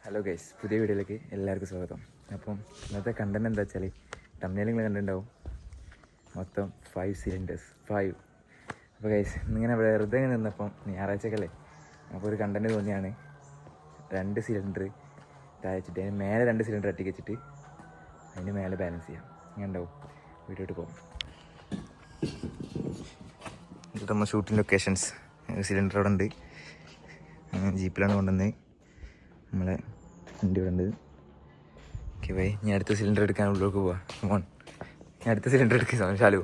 Hello guys, പുതിയ വീഡിയോയിലേക്ക് എല്ലാവർക്കും സ്വാഗതം. അപ്പം ഇന്നത്തെ കണ്ടന്റ് എന്താ വെച്ചാൽ തമ്മിൽ നിങ്ങൾ കണ്ടിട്ടുണ്ടാവും. മൊത്തം 5 സിലിണ്ടേഴ്സ് 5. അപ്പോൾ ഗൈസ് ഇന്നിങ്ങനെ വെറുതെ നിന്നപ്പം ഞായറാഴ്ചക്കല്ലേ, അപ്പോൾ ഒരു കണ്ടന്റ് തോന്നിയാണ് 2 സിലിണ്ടർ താഴ്ച്ചിട്ട് അതിന് മേലെ 2 സിലിണ്ടർ അട്ടിക്ക് വെച്ചിട്ട് അതിന് മേലെ ബാലൻസ് ചെയ്യാം. ഇങ്ങനെ ഉണ്ടാവും. വീഡിയോട്ട് പോകും. ഇത് നമ്മൾ ഷൂട്ടിംഗ് ലൊക്കേഷൻസ്. സിലിണ്ടർ അവിടെ ഉണ്ട്. ജീപ്പിലാണ് കൊണ്ടുവന്നത്. നമ്മളെ വണ്ടി ഇവിടെ ഉണ്ട്. Okay bye. ഞാൻ അടുത്ത സിലിണ്ടർ എടുക്കാൻ ഉള്ളിലേക്ക് പോവാം. മോൺ, ഞാൻ അടുത്ത സിലിണ്ടർ എടുക്കുക. ശാലു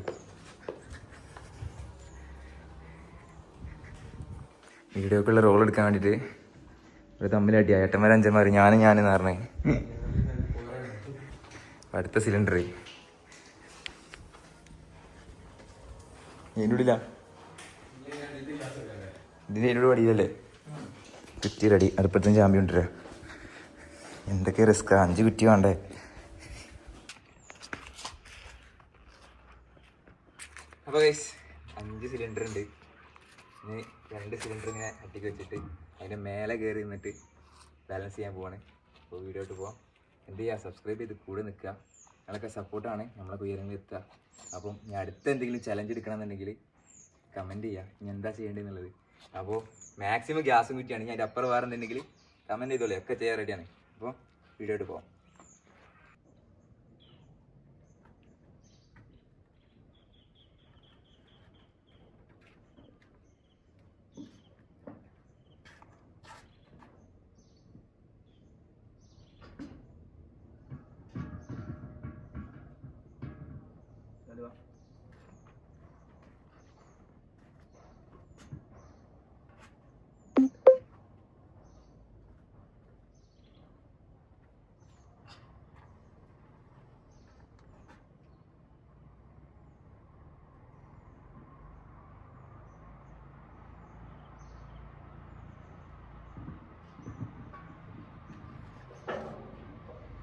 വീഡിയോക്കുള്ള റോൾ എടുക്കാൻ വേണ്ടിയിട്ട് ഒരു തമ്മിലടിയാ. ഏട്ടന്മാർ അഞ്ചന്മാർ ഞാനെന്ന് പറഞ്ഞേ. അടുത്ത സിലിണ്ടർ ഇതിനുള്ളില്ല, ഇതിന് എന്നോട് പടിയില്ലല്ലേ. കുറ്റി റെഡി. അടുപ്പത്തും ചാമ്പി കൊണ്ടുവരാ. എന്തൊക്കെ റിസ്ക്കാ, 5 കുറ്റി വേണ്ടേ. അപ്പോൾ ഗൈസ് 5 സിലിണ്ടർ ഉണ്ട്. ഇനി 2 സിലിണ്ടർ ഇങ്ങനെ അട്ടിക്ക് വെച്ചിട്ട് അതിൻ്റെ മേലെ കയറി നിന്നിട്ട് ബാലൻസ് ചെയ്യാൻ പോവാണ്. അപ്പോൾ വീഡിയോട്ട് പോവാം. എന്ത് ചെയ്യുക, സബ്സ്ക്രൈബ് ചെയ്ത് കൂടെ നിൽക്കുക. നിങ്ങളൊക്കെ സപ്പോർട്ടാണ് നമ്മളൊക്കെ ഉയരങ്ങളിൽ എത്തുക. അപ്പം ഞാൻ അടുത്ത എന്തെങ്കിലും ചലഞ്ച് എടുക്കണമെന്നുണ്ടെങ്കിൽ കമൻറ്റ് ചെയ്യുക, ഇനി എന്താ ചെയ്യേണ്ടതെന്നുള്ളത്. അപ്പോൾ മാക്സിമം ഗ്യാസും കുറ്റിയാണ്. ഞാൻ അതിൻ്റെ അപ്പുറം വേറെ എന്തെങ്കിൽ കമൻറ്റ് ചെയ്തോളൂ, ഒക്കെ ചെയ്യാൻ റെഡിയാണ്. അപ്പോൾ വീഡിയോട്ട് പോകാം.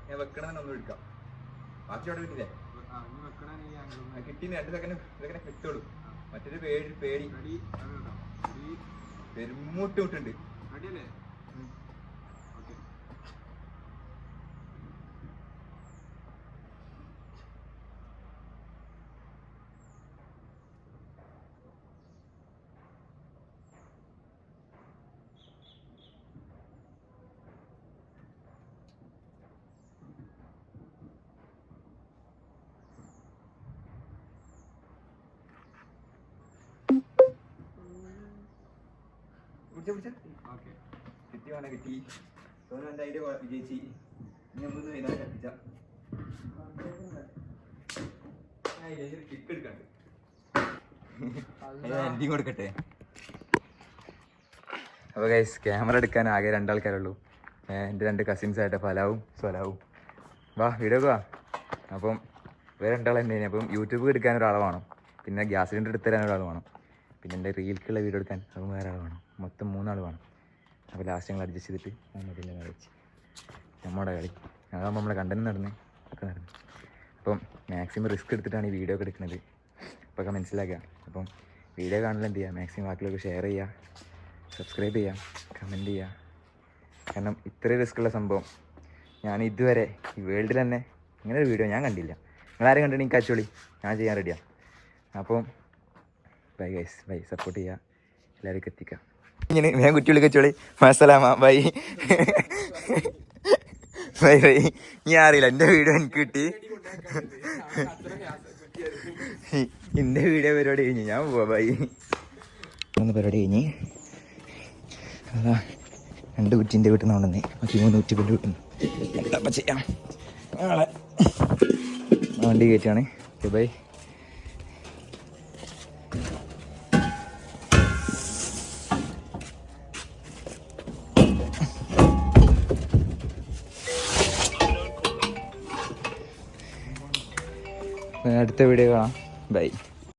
ഞാൻ വെക്കണമെന്ന് ഒന്ന് എടുക്കാം. ബാക്കി അവിടെ കിട്ടില്ലേ, കിട്ടീന്ന് 2 സെക്കൻഡ് ഇതൊക്കെ കിട്ടുള്ളൂ. മറ്റൊരു പേടി പെരുമൂട്ട് വിട്ടുണ്ട്. കിട്ടി വേണം, കിട്ടി. എൻ്റെ ഐഡിയ വിജയിച്ച്. ഇനി നമ്മളൊന്ന് വൈകുന്നേരം കത്തിച്ച കിക്ക് എടുക്കണ്ട്. എൻഡിങ് കൊടുക്കട്ടെ. അപ്പോൾ ഗൈസ് ക്യാമറ എടുക്കാൻ ആകെ 2 ആൾക്കാരുള്ളൂ. എൻ്റെ 2 കസിൻസായിട്ട് ഫലാവും സ്വലാവും. വാ വീഡിയോ വാ. അപ്പം വേറെ 2 ആൾ തന്നെ. അപ്പം യൂട്യൂബ് എടുക്കാൻ ഒരാൾ വേണം, പിന്നെ ഗ്യാസ് സിലിണ്ടർ എടുത്തു തരാൻ ഒരാൾ വേണം, പിന്നെ എൻ്റെ റീൽക്കുള്ള വീഡിയോ എടുക്കാൻ അതും വേറെ ആൾ വേണം. മൊത്തം 3 ആൾ വേണം. അപ്പോൾ ലാസ്റ്റ് ഞങ്ങൾ അഡ്ജസ്റ്റ് ചെയ്തിട്ട് മതില്ല വെച്ച് നമ്മുടെ കളി. അതാകുമ്പോൾ നമ്മളെ കണ്ടന്റ് നടന്ന് ഒക്കെ നടന്നു. അപ്പം മാക്സിമം റിസ്ക് എടുത്തിട്ടാണ് ഈ വീഡിയോ ഒക്കെ എടുക്കുന്നത്. അപ്പോൾ ഒക്കെ മനസ്സിലാക്കുക. അപ്പം വീഡിയോ കാണാൻ എന്ത് ചെയ്യുക, മാക്സിമം ബാക്കിയൊക്കെ ഷെയർ ചെയ്യുക, സബ്സ്ക്രൈബ് ചെയ്യുക, കമൻറ്റ് ചെയ്യുക. കാരണം ഇത്രയും റിസ്ക്കുള്ള സംഭവം ഞാൻ ഇതുവരെ ഈ വേൾഡിൽ തന്നെ ഇങ്ങനെ ഒരു വീഡിയോ ഞാൻ കണ്ടില്ല. നിങ്ങളാരും കണ്ടിട്ടുണ്ടെങ്കിൽ അച്ചോളി, ഞാൻ ചെയ്യാൻ റെഡിയാണ്. അപ്പം ബൈ ഗൈസ്, ബൈ. സപ്പോർട്ട് ചെയ്യുക, എല്ലാവർക്കും എത്തിക്കാം. ഇങ്ങനെ ഞാൻ കുറ്റി വിളിക്കച്ചോളി. മസലാമ ബൈ ബൈ ബൈ. ഞാൻ അറിയില്ല, എൻ്റെ വീഡിയോ എനിക്ക് കിട്ടി. എൻ്റെ വീഡിയോ പരിപാടി കഴിഞ്ഞ് ഞാൻ പോവാ. ബൈ. 3 പരിപാടി കഴിഞ്ഞ് അതാ 2 കുറ്റിൻ്റെ വീട്ടിൽ നിന്ന് കൊണ്ടുവന്നേ. ബാക്കി 3 കുറ്റി കൊണ്ട് വീട്ടിൽ നിന്ന് എന്താ ചെയ്യാം. നാളെ വണ്ടി കയറ്റാണ്. Okay bye. അടുത്ത വീഡിയോ കാണാം. ബൈ.